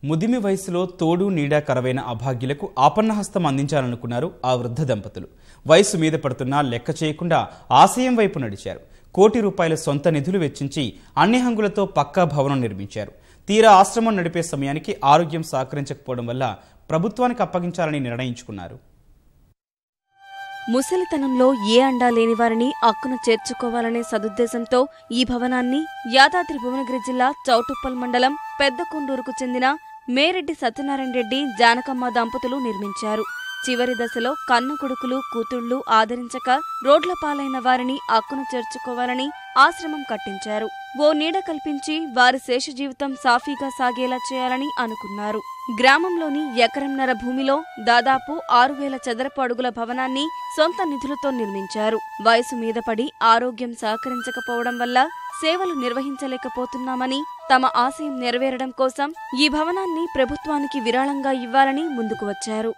ముదిమి వయసులో తోడు నీడ కరవైన అభాగ్యులకు ఆపన్నహస్తం అందించాలనుకున్నారు ఆ వృద్ధ దంపతులు. వయసు మీద పడుతున్నా లెక్క చేయకుండా ఆశయం వైపు నడిచారు. ₹1,00,00,000 సొంత నిధులు వెచ్చించి అన్ని హంగులతో పక్కా భవనం నిర్మించారు. తీరా ఆశ్రమం నడిపే సమయానికి ఆరోగ్యం సహకరించకపోవడం వల్ల ప్రభుత్వానికి అప్పగించాలని నిర్ణయించుకున్నారు. ముసలితనంలో ఏ అండా లేని వారిని అక్కున చేర్చుకోవాలనే సదుద్దేశంతో ఈ భవనాన్ని యాదాద్రి భువనగిరి జిల్లా చౌటుప్పల్ మండలం పెద్దకొండూరుకు చెందిన మేరెడ్డి సత్యనారాయణ రెడ్డి జానకమ్మ దంపతులు నిర్మించారు. చివరి దశలో కన్న కొడుకులు కూతుళ్లు ఆదరించక రోడ్ల పాలైన వారిని అక్కున చేర్చుకోవాలని ఆశ్రమం కట్టించారు. ఓ నీడ కల్పించి వారి శేష జీవితం సాఫీగా సాగేలా చేయాలని అనుకున్నారు. గ్రామంలోని ఎకరంన్నర భూమిలో దాదాపు 6,000 చదరపు అడుగుల భవనాన్ని సొంత నిధులతో నిర్మించారు. వయసు మీద పడి ఆరోగ్యం సహకరించకపోవడం వల్ల సేవలు నిర్వహించలేకపోతున్నామని, తమ ఆశయం నెరవేరడం కోసం ఈ భవనాన్ని ప్రభుత్వానికి విరాళంగా ఇవ్వాలని ముందుకు వచ్చారు.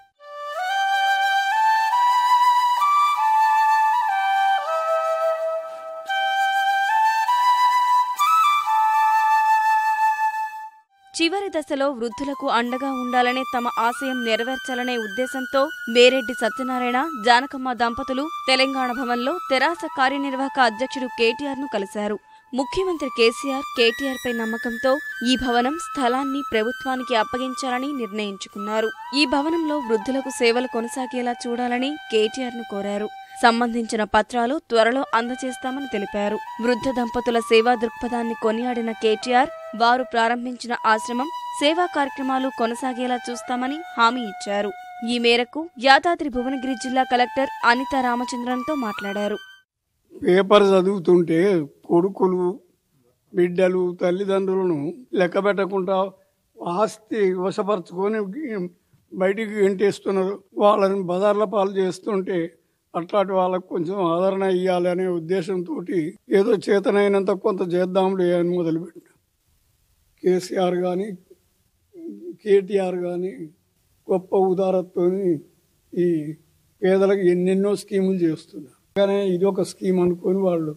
చివరి దశలో వృద్ధులకు అండగా ఉండాలనే తమ ఆశయం నెరవేర్చాలనే ఉద్దేశంతో మేరెడ్డి సత్యనారాయణ, జానకమ్మ దంపతులు తెలంగాణ భవన్లో తెరాస కార్యనిర్వాహక అధ్యక్షుడు కేటీఆర్ ను కలిశారు. ముఖ్యమంత్రి కేసీఆర్, కేటీఆర్ పై నమ్మకంతో ఈ భవనం స్థలాన్ని ప్రభుత్వానికి అప్పగించాలని నిర్ణయించుకున్నారు. ఈ భవనంలో వృద్ధులకు సేవలు కొనసాగేలా చూడాలని కేటీఆర్ ను కోరారు. సంబంధించిన పత్రాలు త్వరలో అందజేస్తామని తెలిపారు. వృద్ధ దంపతుల సేవా దృక్పథాన్ని కొనియాడిన కేటీఆర్, వారు ప్రారంభించిన ఆశ్రమం సేవా కార్యక్రమాలు కొనసాగేలా చూస్తామని హామీ ఇచ్చారు. ఈ మేరకు యాదాద్రి భువనగిరి జిల్లా కలెక్టర్ అనితా రామచంద్రన్తో మాట్లాడారు. పేపర్ చదువుతుంటే కొడుకులు, బిడ్డలు, తల్లిదండ్రులను లెక్క పెట్టకుండా ఆస్తి వశపరుచుకొని బయటికి గెంటేస్తున్నారు. వాళ్ళని బజార్ల పాలు చేస్తుంటే అట్లాంటి వాళ్ళకు కొంచెం ఆదరణ ఇవ్వాలి అనే ఉద్దేశంతో ఏదో చేతనైనంత కొంత చేద్దాంలే అని మొదలుపెట్టాం. కేసీఆర్ కానీ కేటీఆర్ కానీ గొప్ప ఉదారతతో ఈ పేదలకు ఎన్నెన్నో స్కీములు చేస్తున్నారు. కానీ ఇది ఒక స్కీమ్ అనుకొని వాళ్ళు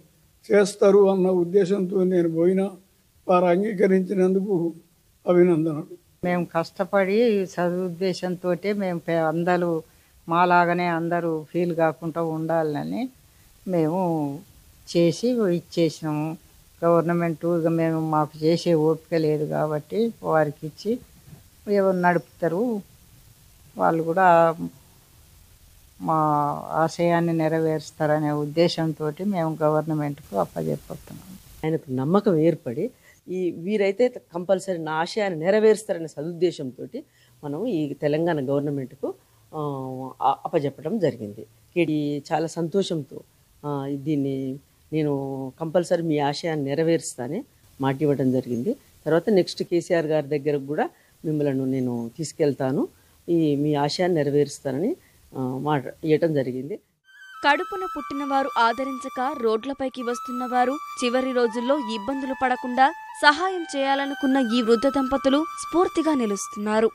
చేస్తారు అన్న ఉద్దేశంతో నేను పోయినా వారు అంగీకరించినందుకు అభినందనలు. మేము కష్టపడి సదుద్దేశంతో మేము అందరూ మాలాగానే అందరూ ఫీల్ కాకుండా ఉండాలని మేము చేసి ఇచ్చేసినాము. గవర్నమెంట్ మేము మాకు చేసే ఓపిక లేదు కాబట్టి వారికి ఇచ్చి ఎవరు నడుపుతారు, వాళ్ళు కూడా మా ఆశయాన్ని నెరవేరుస్తారనే ఉద్దేశంతో మేము గవర్నమెంట్కు అప్పచెప్పుతున్నాం. ఆయనకు నమ్మకం ఏర్పడి వీరైతే కంపల్సరీ నా ఆశయాన్ని నెరవేరుస్తారనే సదుద్దేశంతో మనం ఈ తెలంగాణ గవర్నమెంట్కు అప్పచెప్పడం జరిగింది. చాలా సంతోషంతో దీన్ని నేను కంపల్సరీ మీ ఆశయాన్ని నెరవేరుస్తానే మాట ఇవ్వడం జరిగింది. తర్వాత నెక్స్ట్ కేసీఆర్ గారి దగ్గరకు కూడా మిమ్మల్ని నేను తీసుకెళ్తాను, మీ ఆశయాన్ని నెరవేరుస్తానని మాట ఇవ్వటం జరిగింది. కడుపున పుట్టినవారు ఆదరించక రోడ్లపైకి వస్తున్నవారు చివరి రోజుల్లో ఇబ్బందులు పడకుండా సహాయం చేయాలనుకున్న ఈ వృద్ధ దంపతులు స్ఫూర్తిగా నిలుస్తున్నారు.